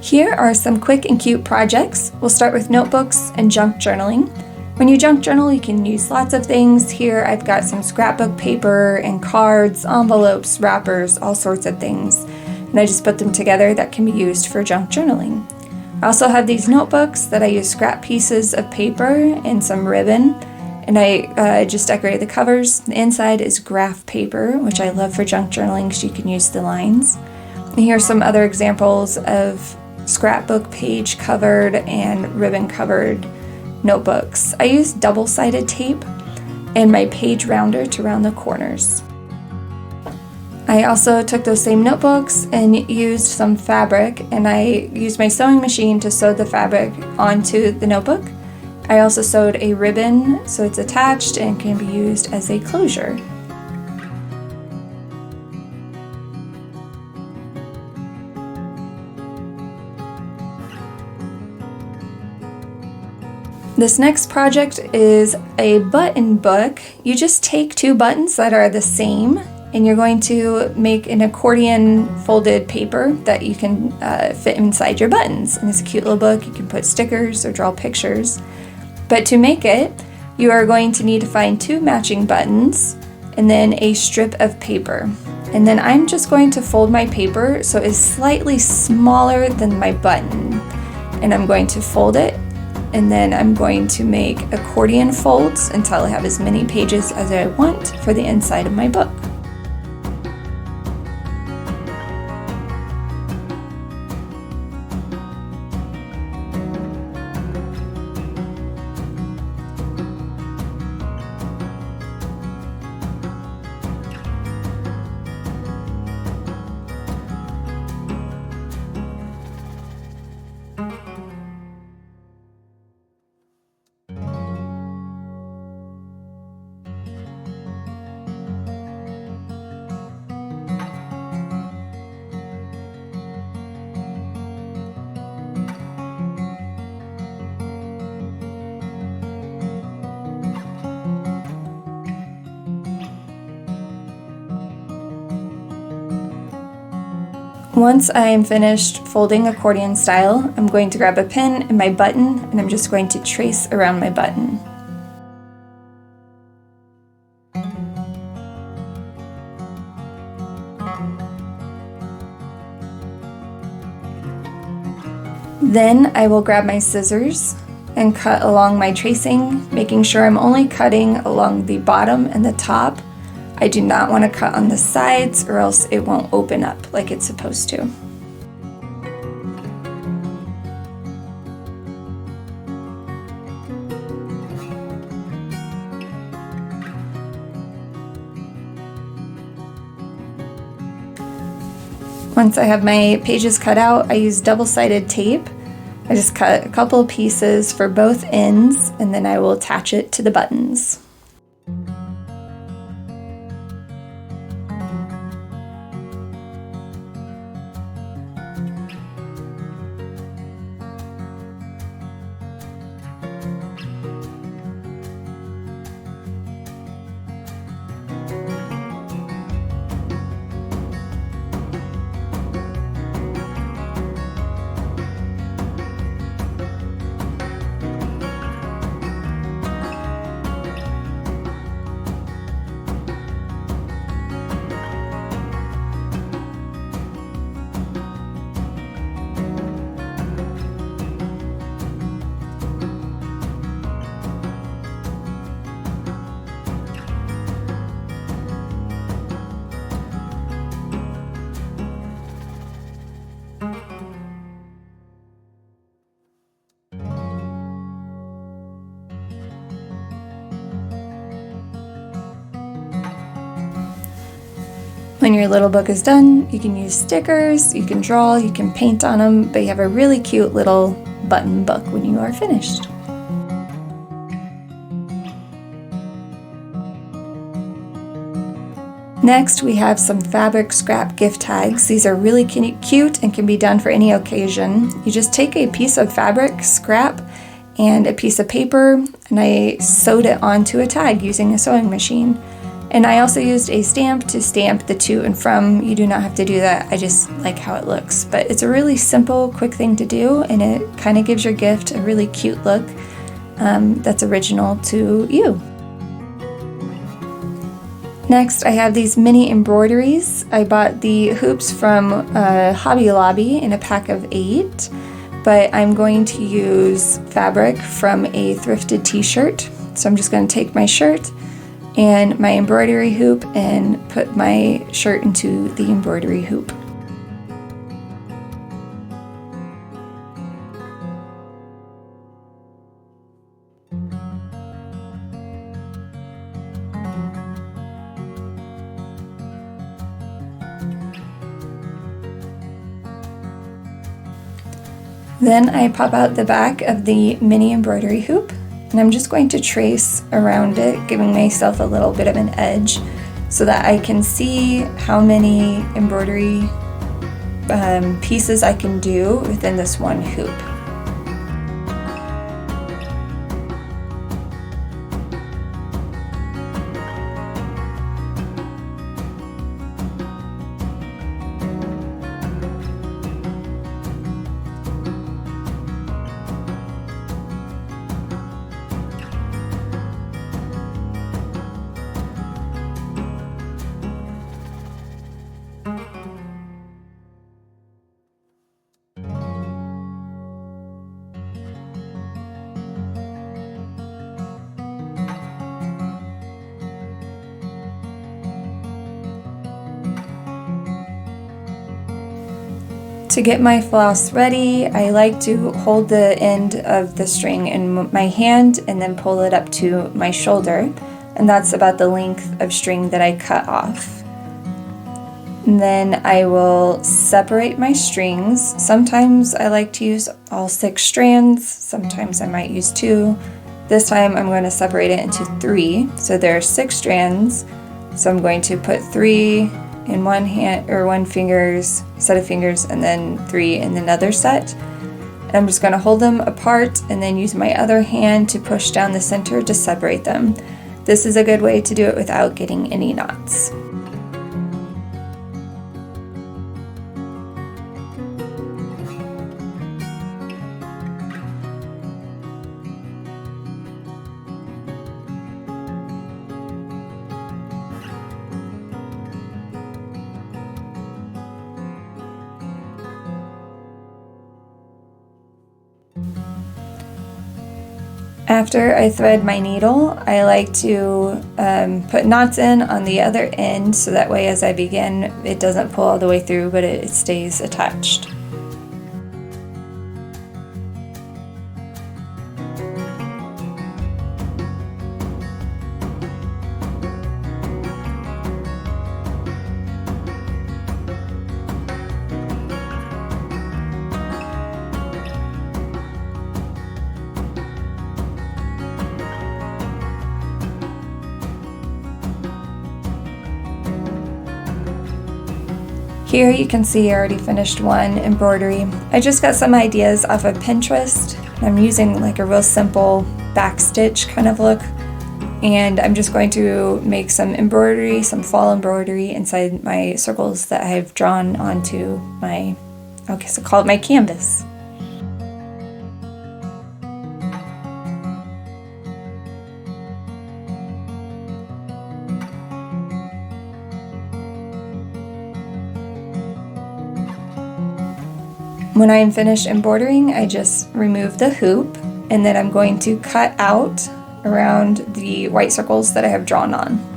Here are some quick and cute projects. We'll start with notebooks and junk journaling. When you junk journal, you can use lots of things. Here I've got some scrapbook paper and cards, envelopes, wrappers, all sorts of things. And I just put them together that can be used for junk journaling. I also have these notebooks that I use scrap pieces of paper and some ribbon. And I just decorated the covers. The inside is graph paper, which I love for junk journaling because you can use the lines. And here are some other examples of scrapbook page covered and ribbon covered notebooks. I used double-sided tape and my page rounder to round the corners. I also took those same notebooks and used some fabric, and I used my sewing machine to sew the fabric onto the notebook. I also sewed a ribbon so it's attached and can be used as a closure. This next project is a button book. You just take two buttons that are the same and you're going to make an accordion folded paper that you can fit inside your buttons. And it's a cute little book. You can put stickers or draw pictures. But to make it, you are going to need to find two matching buttons and then a strip of paper. And then I'm just going to fold my paper so it's slightly smaller than my button. And I'm going to fold it. And then I'm going to make accordion folds until I have as many pages as I want for the inside of my book. Once I am finished folding accordion style, I'm going to grab a pen and my button, and I'm just going to trace around my button. Then I will grab my scissors and cut along my tracing, making sure I'm only cutting along the bottom and the top. I do not want to cut on the sides or else it won't open up like it's supposed to. Once I have my pages cut out, I use double-sided tape. I just cut a couple of pieces for both ends and then I will attach it to the buttons. When your little book is done, you can use stickers, you can draw, you can paint on them, but you have a really cute little button book when you are finished. Next, we have some fabric scrap gift tags. These are really cute and can be done for any occasion. You just take a piece of fabric scrap and a piece of paper, and I sewed it onto a tag using a sewing machine. And I also used a stamp to stamp the to and from. You do not have to do that. I just like how it looks. But it's a really simple, quick thing to do, and it kind of gives your gift a really cute look that's original to you. Next, I have these mini embroideries. I bought the hoops from Hobby Lobby in a pack of 8, but I'm going to use fabric from a thrifted t-shirt. So I'm just going to take my shirt and my embroidery hoop and put my shirt into the embroidery hoop. Then I pop out the back of the mini embroidery hoop, and I'm just going to trace around it, giving myself a little bit of an edge so that I can see how many embroidery pieces I can do within this one hoop. To get my floss ready, I like to hold the end of the string in my hand and then pull it up to my shoulder, and that's about the length of string that I cut off. And then I will separate my strings. Sometimes I like to use all 6 strands, sometimes I might use 2. This time I'm going to separate it into 3. So there are 6 strands, so I'm going to put 3 in one hand or one set of fingers, and then 3 in another set. And I'm just going to hold them apart and then use my other hand to push down the center to separate them. This is a good way to do it without getting any knots. After I thread my needle, I like to put knots in on the other end so that way as I begin it doesn't pull all the way through, but it stays attached. Here you can see I already finished one embroidery. I just got some ideas off of Pinterest. I'm using like a real simple backstitch kind of look, and I'm just going to make some embroidery, some fall embroidery inside my circles that I've drawn onto my, I guess I'll call it my canvas. When I'm finished embroidering, I just remove the hoop, and then I'm going to cut out around the white circles that I have drawn on.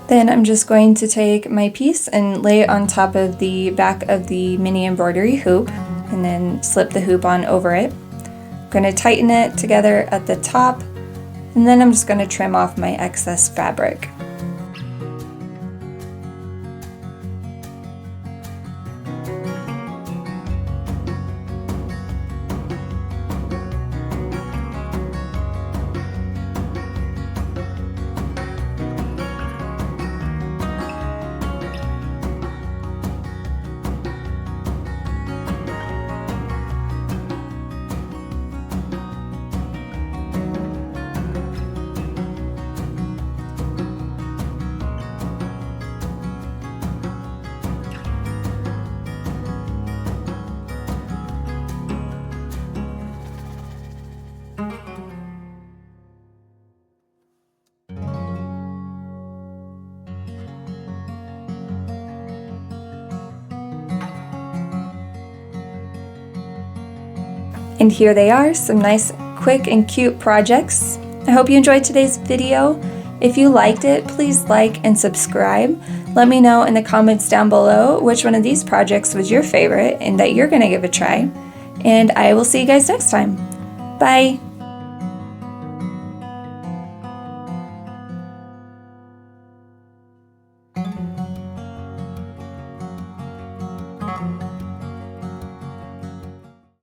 Then I'm just going to take my piece and lay it on top of the back of the mini embroidery hoop and then slip the hoop on over it. I'm going to tighten it together at the top, and then I'm just going to trim off my excess fabric. And here they are, some nice, quick, and cute projects. I hope you enjoyed today's video. If you liked it, please like and subscribe. Let me know in the comments down below which one of these projects was your favorite and that you're gonna give a try. And I will see you guys next time. Bye!